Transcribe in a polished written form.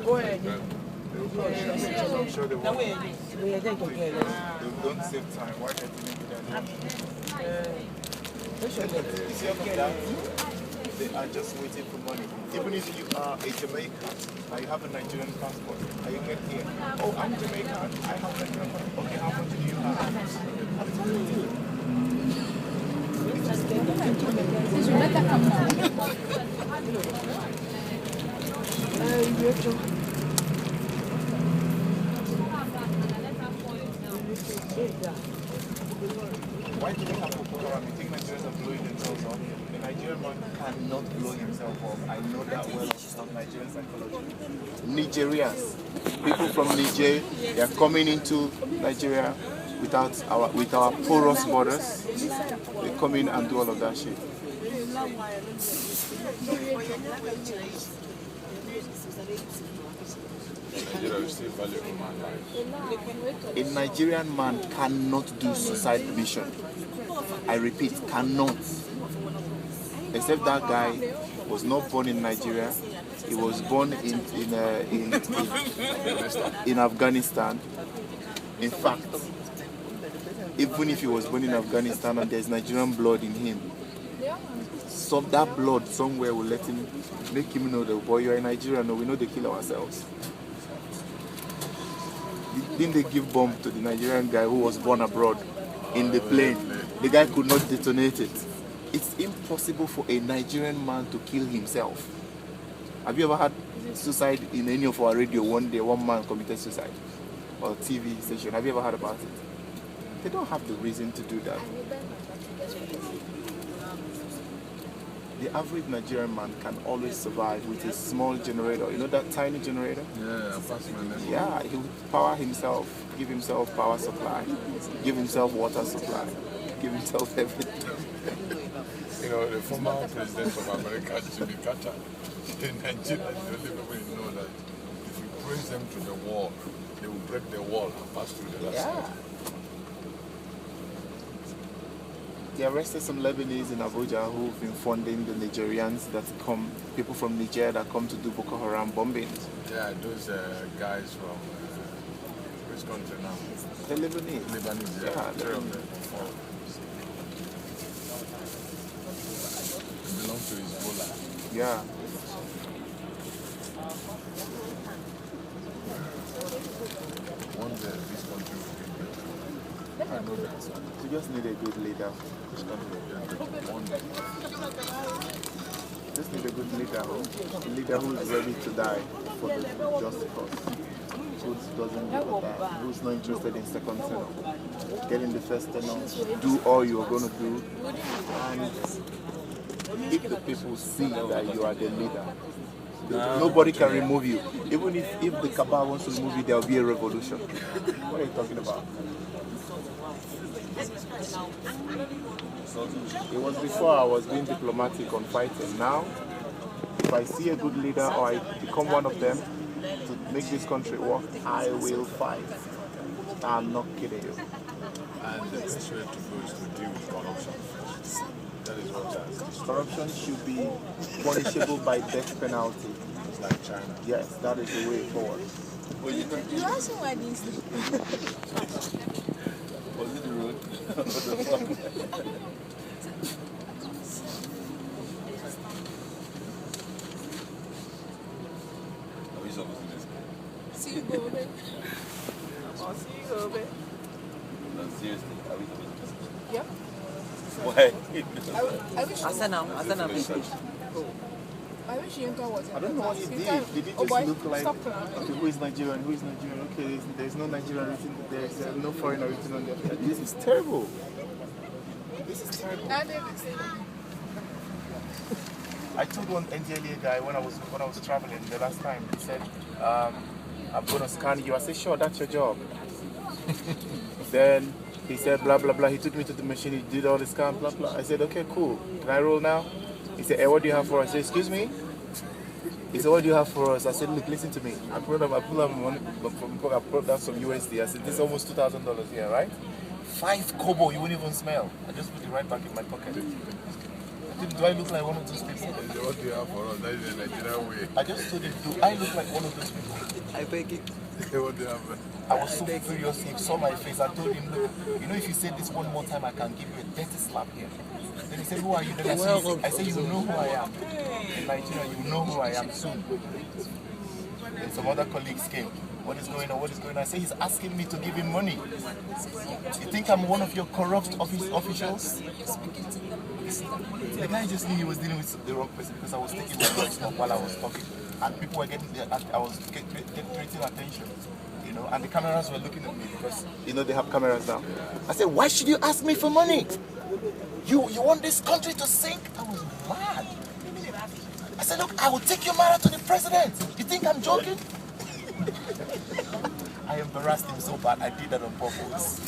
I'm sure they won't. They don't save time. Why can't you make that? They are just waiting for money. Even if you are a Jamaican and you have a Nigerian passport and you get here, oh, I'm Jamaican, I have a Nigerian passport. Okay, how much do you have? I'm telling you. Why do they have to put around? You think Nigerians are blowing themselves off? The Nigerian man cannot blow himself off. I know that well of Nigerian psychology. Nigerians, people from Niger, they are coming into Nigeria with our porous borders. They come in and do all of that shit. A Nigerian man cannot do suicide mission. I repeat, cannot. Except that guy was not born in Nigeria. He was born in Afghanistan. In fact, even if he was born in Afghanistan and there's Nigerian blood in him, that blood somewhere will make him know that, boy, you're in Nigeria. No, we know they kill ourselves. Didn't they give bomb to the Nigerian guy who was born abroad in the plane? The guy could not detonate it. It's impossible for a Nigerian man to kill himself. Have you ever had suicide in any of our radio? One day, one man committed suicide. Or TV station. Have you ever heard about it? They don't have the reason to do that. The average Nigerian man can always survive with a small generator. You know that tiny generator? Yeah, he would power himself, give himself power supply, give himself water supply, give himself everything. You know, the former president of America, Jimmy Carter, in Nigeria, the only people who know that if you praise them to the wall, they will break the wall and pass through the last side. They arrested some Lebanese in Abuja who've been funding the Nigerians that come, people from Niger that come to do Boko Haram bombings. Yeah, those guys from which country now? The Lebanese. Lebanese, yeah. They belong to Hezbollah. Yeah. One day this country will be better. I know that. We just need a good leader. One day. Just need a good leader, a leader who is ready to die for the just cause, who doesn't give a damn, who's not interested in second tenor, get in the first tenor, do all you're going to do, and if the people see that you are the leader, nobody can remove you. Even if the cabal wants to remove you, there will be a revolution. What are you talking about? It was before I was being diplomatic on fighting. Now, if I see a good leader or I become one of them to make this country work, I will fight. I'm not kidding you. And the best way to go is to deal with corruption first. That is what that is. Corruption should be punishable by death penalty. It's like China. Yes, that is the way forward. You asked him why didn't sleep. Was it the road? Are we supposed to do this? See you go, babe. I'll see you, babe. No, seriously, are we supposed to do this? Yeah. Why? I wish Yinka was in I don't know what he did. Did he just look like, okay, who is Nigerian? Who is Nigerian? Okay, there's no Nigerian written, there's no foreigner written on there. This is terrible. This is terrible. I told one NGLA guy when I was traveling the last time, he said, I'm going to scan you. I said, sure, that's your job. Then he said, blah, blah, blah. He took me to the machine. He did all the scan, blah, blah. I said, okay, cool. Can I roll now? He said, hey, what do you have for us? I said, excuse me? He said, what do you have for us? I said, look, listen to me. I pulled out money from I brought down some USD. I said, this is almost $2,000 here, right? 5 kobo, you wouldn't even smell. I just put it right back in my pocket. asked him, do I look like one of those people? What do you have for us? That is the Nigerian way. I just told him, do I look like one of those people? I beg it. What do you have? I was so furious. He saw my face. I told him, look, you know, if you say this one more time, I can give you a dirty slap here. Then he said, who are you? Then I said, you know who I am. In Nigeria, you know who I am soon. Then some other colleagues came. What is going on? What is going on? I said, he's asking me to give him money. You think I'm one of your corrupt officials? The guy just knew he was dealing with the wrong person because I was taking my voice up while I was talking. And people were getting there, I was creating attention. You know, and the cameras were looking at me because, you know, they have cameras now. I said, why should you ask me for money? You want this country to sink? I was mad. I said, look, I will take your matter to the president. You think I'm joking? I embarrassed him so bad, I did that on purpose.